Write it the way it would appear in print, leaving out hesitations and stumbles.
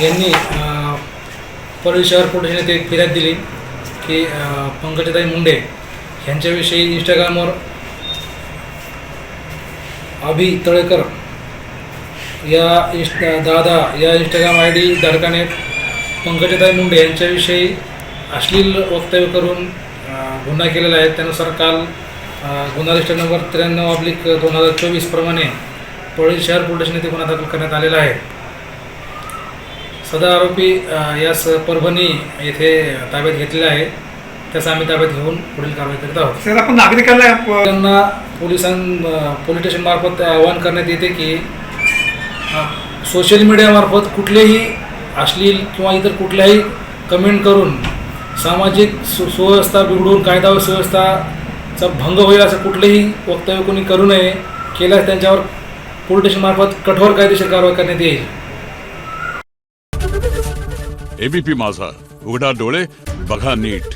यांनी परळी शहर पोलीस ठाण्यात एक फिर्याद दिली की पंकजाताई मुंडे यांच्याविषयी इंस्टाग्रामवर अभि तळेकर या दादा या इंस्टाग्राम ID धारकाने पंकजाताई मुंडे यांच्याविषयी अश्लील वक्तव्य करून गुन्हा केलेला आहे. त्यानुसार काल गुन्हा रजिस्टर नंबर 93/2024 प्रमाणे परळी शहर पोलीस ठाण्यात गुन्हा दाखल करण्यात आलेला आहे. सदर आरोपी यास परभणी येथे ताब्यात घेतलेला आहे. त्याचा आम्ही ताब्यात घेऊन पुढील कारवाई करीत आहोत. सर, आपण नागरिकांना त्यांना पोलीस स्टेशनमार्फत आवाहन करण्यात येते की सोशल मीडियामार्फत कुठलेही अश्लील किंवा इतर कुठल्याही कमेंट करून सामाजिक सुव्यवस्था बिघडून कायदा व सुव्यवस्थाचा भंग होईल असं कुठलेही वक्तव्य कोणी करू नये. केल्यास त्यांच्यावर पोलीस स्टेशनमार्फत कठोर कायदेशीर कारवाई करण्यात येईल. ABP माझा, उघडा डोळे बघा नीट.